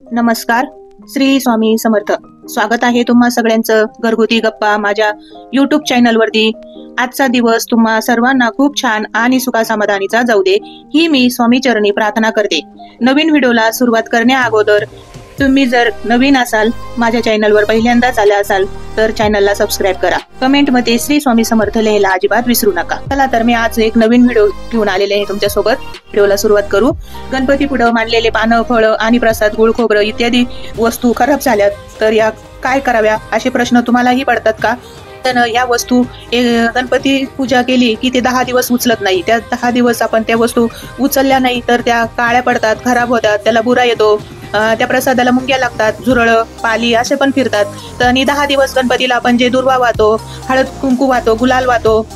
नमस्कार. श्री स्वामी समर्थ. स्वागत आहे तुम्हा सगळ्यांचं घरगुती गप्पा माझ्या YouTube चॅनलवरती. आजचा दिवस तुम्हा सर्वांना खूप छान आणि सुखासमाधानीचा जाऊ दे ही मी स्वामी चरणी प्रार्थना करते. नवीन व्हिडिओला सुरुवात करण्या अगोदर तुम्ही जर नवीन असाल, माझ्या चॅनलवर पहिल्यांदाच आला असाल तर चॅनलला सबस्क्राईब करा. कमेंटमध्ये श्री स्वामी समर्थ लिहायला अजिबात विसरू नका. चला तर मी आज एक नवीन व्हिडिओ घेऊन आलेले आहे तुमच्या सोबत. व्हिडिओला सुरुवात करू. गणपती पुढे मांडलेले पानं, फळं आणि प्रसाद, गुळ, खोबरं इत्यादी वस्तू खराब झाल्यात तर या काय कराव्या असे प्रश्न तुम्हालाही पडतात का? तर या वस्तू गणपती पूजा केली की ते 10 दिवस उचलत नाही. त्या 10 दिवस आपण त्या वस्तू उचलल्या नाही तर त्या काळ्या पडतात, खराब होतात, त्याला बुरा येतो. त्या प्रसादाला मुंग्या लागतात, झुरळ, पाली असे पण फिरतात. तर आणि 10 दिवस गणपतीला आपण जे दुर्वा वाहतो, हळद कुंकू वाहतो, गुलाल वाहतो,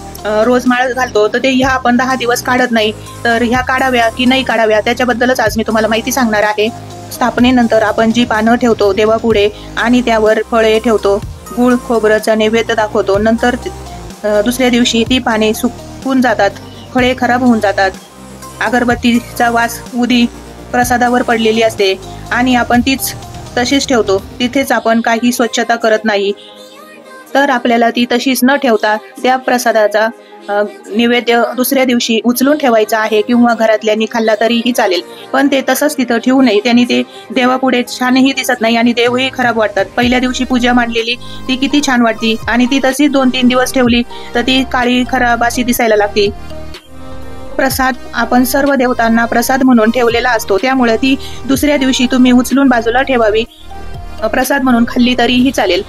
रोज माळ घालतो, तर ते ह्या आपण 10 दिवस काढत नाही. तर ह्या काढाव्या की नाही काढाव्या त्याच्याबद्दलच आज मी तुम्हाला माहिती सांगणार आहे. स्थापनेनंतर आपण जी पानं ठेवतो देवापुढे आणि त्यावर फळे ठेवतो, गुळ खोबरंचा नैवेद्य दाखवतो. नंतर दुसऱ्या दिवशी ती पाने सुकून जातात, फळे खराब होऊन जातात. अगरबत्तीचा वास उदी प्रसादावर पडलेली असते आणि आपण तीच तशीच ठेवतो. तिथेच आपण काही स्वच्छता करत नाही. तर आपल्याला ती तशीच न ठेवता त्या प्रसादाचा नैवेद्य दुसऱ्या दिवशी उचलून ठेवायचा आहे किंवा घरातल्यांनी खाल्ला तरीही चालेल. पण ते तसंच तिथं ठेवू नये. त्यांनी ते देवापुढे छानही दिसत नाही आणि देवही खराब वाटतात. पहिल्या दिवशी पूजा मांडलेली ती किती छान वाटती आणि ती तशीच 2-3 दिवस ठेवली तर ती काळी खराब अशी दिसायला लागते. प्रसाद आपण सर्व देवतांना प्रसाद म्हणून ठेवलेला असतो, त्यामुळे ती दुसऱ्या दिवशी तुम्ही उचलून बाजूला ठेवावी. प्रसाद म्हणून खाल्ली तरीही चालेल.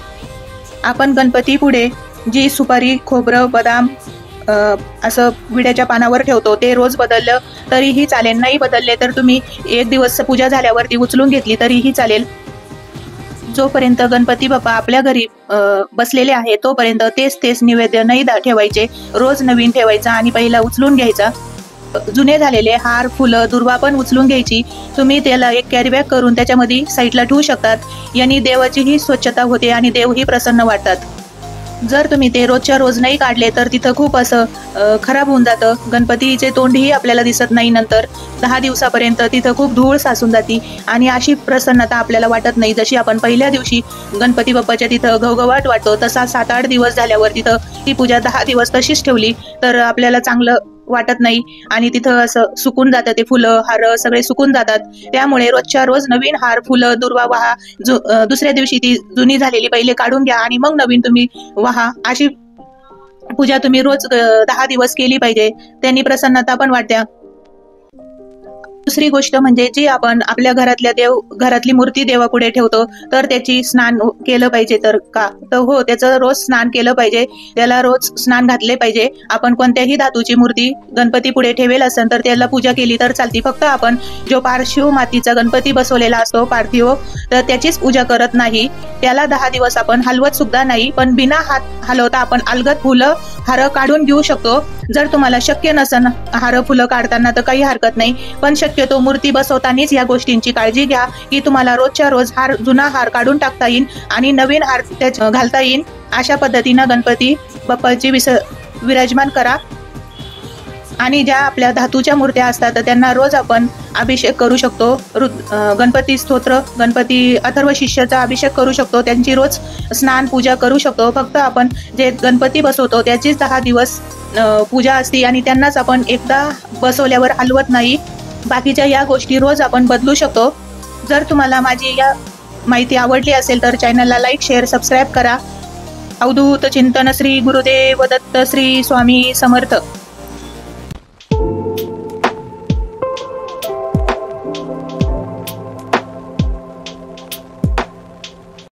आपण गणपती पुढे जी सुपारी, खोबरं, बदाम असं विड्याच्या पानावर ठेवतो ते रोज बदललं तरीही चालेल. नाही बदलले तर तुम्ही एक दिवस पूजा झाल्यावरती उचलून घेतली तरीही चालेल. जोपर्यंत गणपती बाप्पा आपल्या घरी बसलेले आहे तोपर्यंत तेच नैवेद्य नाही ठेवायचे. रोज नवीन ठेवायचा आणि पहिला उचलून घ्यायचा. जुने झालेले हार, फुलं, दुर्वा पण उचलून घ्यायची. तुम्ही त्याला एक कॅरी बॅग करून त्याच्यामध्ये साईडला ठेवू शकतात. यांनी देवाचीही स्वच्छता होते आणि देवही प्रसन्न वाटतात. जर तुम्ही ते रोजच्या रोज नाही काढले तर तिथं खूप असं खराब होऊन जातं. गणपतीचे तोंडही आपल्याला दिसत नाही. नंतर 10 दिवसापर्यंत तिथं खूप धूळ साचून जाती आणि अशी प्रसन्नता आपल्याला वाटत नाही. जशी आपण पहिल्या दिवशी गणपती बाप्पाच्या तिथं घवघवाट वाटतो तसा 7-8 दिवस झाल्यावर तिथं ती पूजा 10 दिवस तशीच ठेवली तर आपल्याला चांगलं वाटत नाही आणि तिथं असं सुकून जातं. ते फुलं, हार सगळे सुकून जातात. त्यामुळे रोजच्या रोज नवीन हार, फुलं, दुर्वा वाहा. दुसऱ्या दिवशी ती जुनी झालेली पहिले काढून घ्या आणि मग नवीन तुम्ही वाहा. अशी पूजा तुम्ही रोज 10 दिवस केली पाहिजे. त्यांनी प्रसन्नता पण वाटते. दुसरी गोष्ट म्हणजे जी आपण आपल्या घरातली मूर्ती देवापुढे ठेवतो तर त्याची स्नान केलं पाहिजे. तर का तर हो, त्याचं रोज स्नान केलं पाहिजे. त्याला रोज स्नान घातले पाहिजे. आपण कोणत्याही धातूची मूर्ती गणपती पुढे ठेवेल असेल तर त्याला पूजा केली तर चालते. फक्त आपण जो पार्थिव मातीचा गणपती बसवलेला असतो पार्थिव, तर त्याचीच पूजा करत नाही. त्याला 10 दिवस आपण हलवत सुद्धा नाही. पण बिना हात हलवता आपण अलगद फुलं, हार काढून घेऊ शकतो. जर तुम्हाला शक्य नसेल हार, फुलं काढताना तर काही हरकत नाही. पण शक्यतो मूर्ती बसवतानाच या गोष्टींची काळजी घ्या की तुम्हाला रोजच्या रोज जुना हार काढून टाकता येईल आणि नवीन हार त्यात घालता येईल. अशा पद्धतीनं गणपती बाप्पाची विराजमान करा. आणि ज्या आपल्या धातूच्या मूर्त्या असतात तर त्यांना रोज आपण अभिषेक करू शकतो. गणपती स्तोत्र, गणपती अथर्व शिष्याचा अभिषेक करू शकतो. त्यांची रोज स्नान पूजा करू शकतो. फक्त आपण जे गणपती बसवतो त्याचीच 10 दिवस पूजा असते आणि त्यांनाच आपण एकदा बसवल्यावर हलवत नाही. बाकीच्या या गोष्टी रोज आपण बदलू शकतो. जर तुम्हाला माझी या माहिती आवडली असेल तर चॅनलला लाईक, शेअर, सबस्क्राईब करा. अवधूत चिंतन श्री गुरुदेव दत्त. श्री स्वामी समर्थ.